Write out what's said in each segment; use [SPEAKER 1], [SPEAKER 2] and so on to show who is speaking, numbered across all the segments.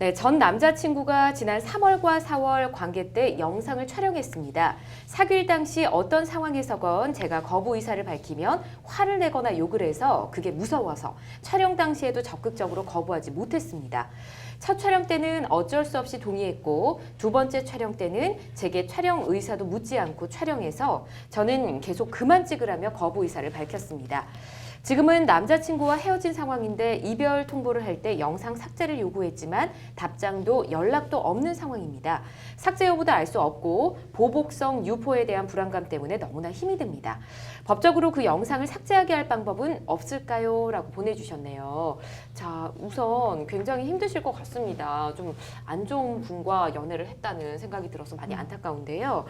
[SPEAKER 1] 네, 전 남자친구가 지난 3월과 4월 관계 때 영상을 촬영했습니다. 사귈 당시 어떤 상황에서건 제가 거부 의사를 밝히면 화를 내거나 욕을 해서 그게 무서워서 촬영 당시에도 적극적으로 거부하지 못했습니다. 첫 촬영 때는 어쩔 수 없이 동의했고 두 번째 촬영 때는 제게 촬영 의사도 묻지 않고 촬영해서 저는 계속 그만 찍으라며 거부 의사를 밝혔습니다. 지금은 남자친구와 헤어진 상황인데 이별 통보를 할 때 영상 삭제를 요구했지만 답장도 연락도 없는 상황입니다. 삭제 여부도 알 수 없고 보복성 유포에 대한 불안감 때문에 너무나 힘이 듭니다. 법적으로 그 영상을 삭제하게 할 방법은 없을까요? 라고 보내주셨네요. 자, 우선 굉장히 힘드실 것 같습니다. 좀 안 좋은 분과 연애를 했다는 생각이 들어서 많이 안타까운데요.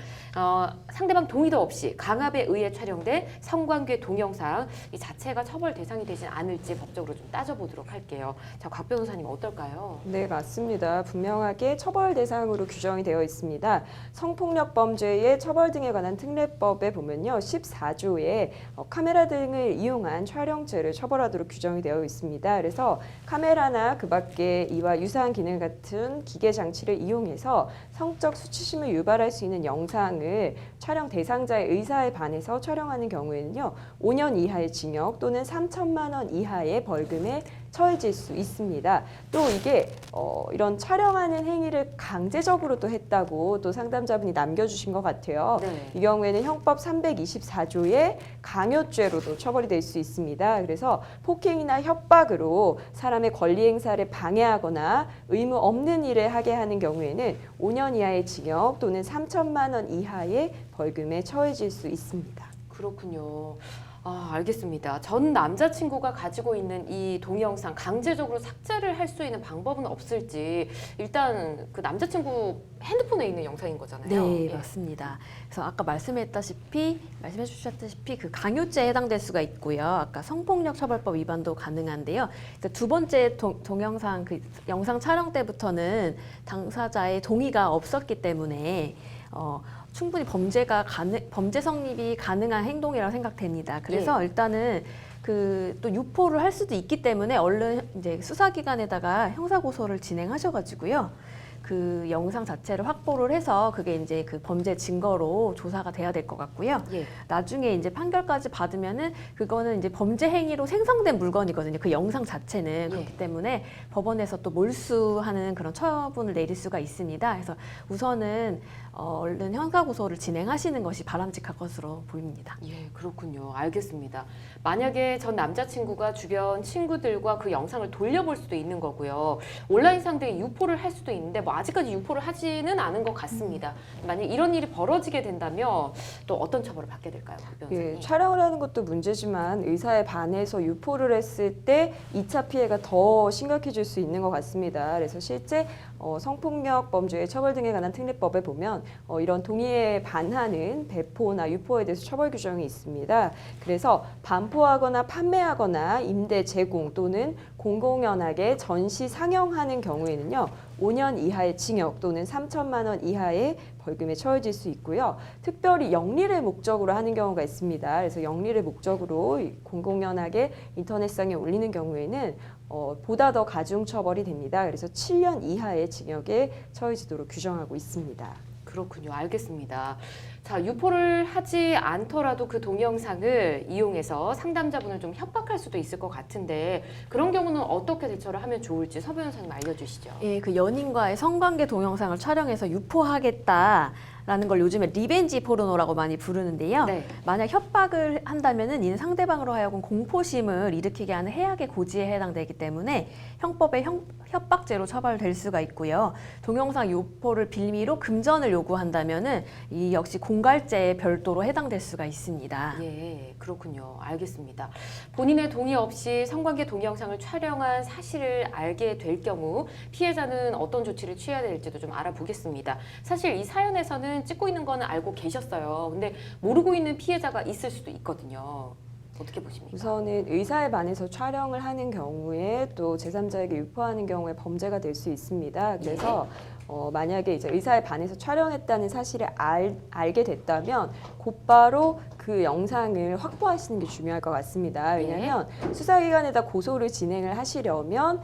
[SPEAKER 1] 상대방 동의도 없이 강압에 의해 촬영된 성관계 동영상 이 자체가 처벌 대상이 되진 않을지 법적으로 좀 따져보도록 할게요. 자, 곽 변호사님 어떨까요?
[SPEAKER 2] 네, 맞습니다. 분명하게 처벌 대상으로 규정이 되어 있습니다. 성폭력 범죄의 처벌 등에 관한 특례법에 보면요. 14조에 카메라 등을 이용한 촬영죄를 처벌하도록 규정이 되어 있습니다. 그래서 카메라나 그 밖에 이와 유사한 기능 같은 기계 장치를 이용해서 성적 수치심을 유발할 수 있는 영상을 촬영 대상자의 의사에 반해서 촬영하는 경우에는요. 5년 이하의 징역 또는 3천만 원 이하의 벌금에 처해질 수 있습니다. 또 이게 이런 촬영하는 행위를 강제적으로 또 했다고 또 상담자분이 남겨주신 것 같아요.
[SPEAKER 1] 네.
[SPEAKER 2] 이 경우에는 형법 324조의 강요죄로도 처벌이 될 수 있습니다. 그래서 폭행이나 협박으로 사람의 권리 행사를 방해하거나 의무 없는 일을 하게 하는 경우에는 5년 이하의 징역 또는 3천만 원 이하의 벌금에 처해질 수 있습니다.
[SPEAKER 1] 그렇군요. 알겠습니다. 전 남자친구가 가지고 있는 이 동영상 강제적으로 삭제를 할 수 있는 방법은 없을지 일단 그 남자친구 핸드폰에 있는 영상인 거잖아요.
[SPEAKER 3] 네,
[SPEAKER 1] 예.
[SPEAKER 3] 맞습니다. 그래서 아까 말씀해 주셨다시피 그 강요죄에 해당될 수가 있고요. 아까 성폭력 처벌법 위반도 가능한데요. 두 번째 동영상 그 영상 촬영 때부터는 당사자의 동의가 없었기 때문에 충분히 범죄 성립이 가능한 행동이라고 생각됩니다. 그래서 일단은 또 유포를 할 수도 있기 때문에 얼른 이제 수사기관에다가 형사고소를 진행하셔가지고요. 그 영상 자체를 확보를 해서 그게 이제 그 범죄 증거로 조사가 돼야 될 것 같고요.
[SPEAKER 1] 예.
[SPEAKER 3] 나중에 이제 판결까지 받으면은 그거는 이제 범죄 행위로 생성된 물건이거든요. 그 영상 자체는 그렇기 때문에 법원에서 또 몰수하는 그런 처분을 내릴 수가 있습니다. 그래서 우선은 얼른 형사고소를 진행하시는 것이 바람직할 것으로 보입니다.
[SPEAKER 1] 예, 그렇군요. 알겠습니다. 만약에 전 남자친구가 주변 친구들과 그 영상을 돌려볼 수도 있는 거고요. 온라인상 등에 유포를 할 수도 있는데 뭐 아직까지 유포를 하지는 않은 것 같습니다. 만약 이런 일이 벌어지게 된다면 또 어떤 처벌을 받게 될까요, 박 변호사님?
[SPEAKER 2] 예, 촬영을 하는 것도 문제지만 의사에 반해서 유포를 했을 때 2차 피해가 더 심각해질 수 있는 것 같습니다. 그래서 실제 성폭력 범죄의 처벌 등에 관한 특례법에 보면 이런 동의에 반하는 배포나 유포에 대해서 처벌 규정이 있습니다. 그래서 반포하거나 판매하거나 임대 제공 또는 공공연하게 전시 상영하는 경우에는요. 5년 이하의 징역 또는 3천만 원 이하의 벌금에 처해질 수 있고요. 특별히 영리를 목적으로 하는 경우가 있습니다. 그래서 영리를 목적으로 공공연하게 인터넷상에 올리는 경우에는 보다 더 가중 처벌이 됩니다. 그래서 7년 이하의 징역에 처해지도록 규정하고 있습니다.
[SPEAKER 1] 그렇군요. 알겠습니다. 자, 유포를 하지 않더라도 그 동영상을 이용해서 상담자분을 좀 협박할 수도 있을 것 같은데 그런 경우는 어떻게 대처를 하면 좋을지 서 변호사님 알려주시죠.
[SPEAKER 3] 예, 그 연인과의 성관계 동영상을 촬영해서 유포하겠다라는 걸 요즘에 리벤지 포르노라고 많이 부르는데요.
[SPEAKER 1] 네.
[SPEAKER 3] 만약 협박을 한다면은 이는 상대방으로 하여금 공포심을 일으키게 하는 해악의 고지에 해당되기 때문에 형법의 협박죄로 처벌될 수가 있고요. 동영상 유포를 빌미로 금전을 요구한다면은 이 역시 공갈죄에 별도로 해당될 수가 있습니다.
[SPEAKER 1] 예, 그렇군요. 알겠습니다. 본인의 동의 없이 성관계 동영상을 촬영한 사실을 알게 될 경우 피해자는 어떤 조치를 취해야 될지도 좀 알아보겠습니다. 사실 이 사연에서는 찍고 있는 거는 알고 계셨어요. 근데 모르고 있는 피해자가 있을 수도 있거든요. 어떻게 보십니까?
[SPEAKER 2] 우선은 의사에 반해서 촬영을 하는 경우에 또 제3자에게 유포하는 경우에 범죄가 될 수 있습니다. 그래서 만약에 이제 의사에 반해서 촬영했다는 사실을 알게 됐다면 곧바로 그 영상을 확보하시는 게 중요할 것 같습니다. 왜냐하면 수사기관에다 고소를 진행을 하시려면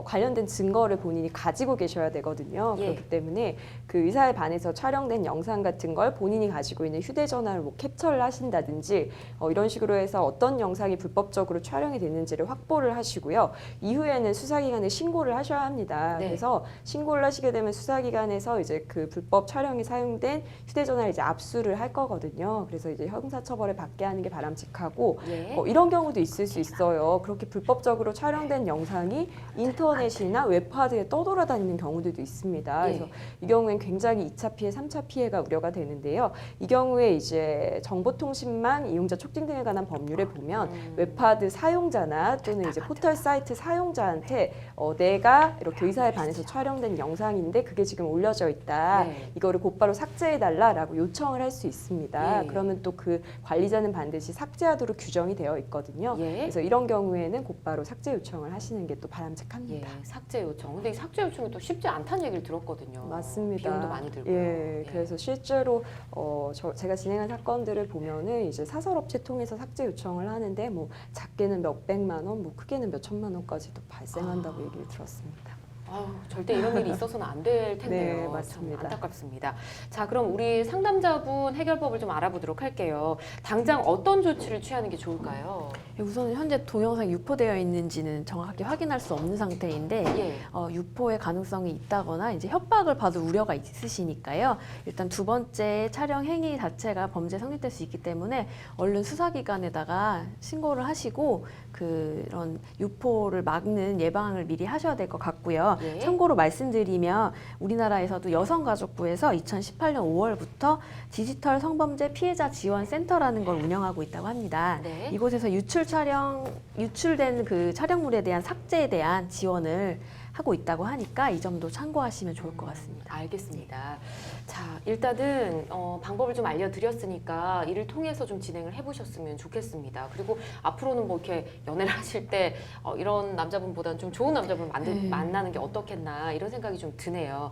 [SPEAKER 2] 관련된 증거를 본인이 가지고 계셔야 되거든요.
[SPEAKER 1] 예.
[SPEAKER 2] 그렇기 때문에 그 의사에 반해서 촬영된 영상 같은 걸 본인이 가지고 있는 휴대전화를 뭐 캡처를 하신다든지 이런 식으로 해서 어떤 영상이 불법적으로 촬영이 됐는지를 확보를 하시고요. 이후에는 수사기관에 신고를 하셔야 합니다.
[SPEAKER 1] 네.
[SPEAKER 2] 그래서 신고를 하시게 되면 수사기관에서 이제 그 불법 촬영이 사용된 휴대전화를 이제 압수를 할 거거든요. 그래서 이제 형사처벌을 받게 하는 게 바람직하고
[SPEAKER 1] 예.
[SPEAKER 2] 이런 경우도 있을 수 있어요. 그렇게 불법적으로 촬영된 영상이 인터넷이나 웹하드에 떠돌아다니는 경우들도 있습니다.
[SPEAKER 1] 예.
[SPEAKER 2] 그래서 이 경우엔 굉장히 2차 피해, 3차 피해가 우려가 되는데요. 이 경우에 이제 정보통신망 이용자 촉진 등에 관한 법률에 보면 웹하드 사용자나 또는 이제 포털 사이트 사용자한테 내가 이렇게 의사에 반해서 촬영된 영상인데 그게 지금 올려져 있다.
[SPEAKER 1] 네.
[SPEAKER 2] 이거를 곧바로 삭제해달라라고 요청을 할 수 있습니다.
[SPEAKER 1] 예.
[SPEAKER 2] 그러면 또 그 관리자는 반드시 삭제하도록 규정이 되어 있거든요.
[SPEAKER 1] 예.
[SPEAKER 2] 그래서 이런 경우에는 곧바로 삭제 요청을 하시는 게 또
[SPEAKER 1] 예,
[SPEAKER 2] 바람직합니다.
[SPEAKER 1] 삭제 요청. 근데 이 삭제 요청이 또 쉽지 않다는 얘기를 들었거든요.
[SPEAKER 2] 맞습니다.
[SPEAKER 1] 비용도 많이 들고요.
[SPEAKER 2] 예, 그래서 실제로 제가 진행한 사건들을 보면은 이제 사설업체 통해서 삭제 요청을 하는데 뭐 작게는 몇 백만 원, 뭐 크게는 몇 천만 원까지도 발생한다고 얘기를 들었습니다.
[SPEAKER 1] 아유, 절대 이런 일이 있어서는 안 될 텐데요.
[SPEAKER 2] 네,
[SPEAKER 1] 참
[SPEAKER 2] 맞습니다.
[SPEAKER 1] 안타깝습니다. 자, 그럼 우리 상담자분 해결법을 좀 알아보도록 할게요. 당장 어떤 조치를 취하는 게 좋을까요?
[SPEAKER 3] 우선 현재 동영상이 유포되어 있는지는 정확하게 확인할 수 없는 상태인데
[SPEAKER 1] 예.
[SPEAKER 3] 유포의 가능성이 있다거나 이제 협박을 받을 우려가 있으시니까요. 일단 두 번째 촬영 행위 자체가 범죄 성립될 수 있기 때문에 얼른 수사기관에다가 신고를 하시고 그런 유포를 막는 예방을 미리 하셔야 될 것 같고요.
[SPEAKER 1] 예.
[SPEAKER 3] 참고로 말씀드리면 우리나라에서도 여성가족부에서 2018년 5월부터 디지털 성범죄 피해자 지원 센터라는 걸 운영하고 있다고 합니다.
[SPEAKER 1] 네.
[SPEAKER 3] 이곳에서 유출된 그 촬영물에 대한 삭제에 대한 지원을 하고 있다고 하니까 이 점도 참고하시면 좋을 것 같습니다.
[SPEAKER 1] 알겠습니다. 자, 일단은 방법을 좀 알려드렸으니까 이를 통해서 좀 진행을 해보셨으면 좋겠습니다. 그리고 앞으로는 뭐 이렇게 연애를 하실 때 이런 남자분보다는 좀 좋은 남자분 만나는 게 어떻겠나 이런 생각이 좀 드네요.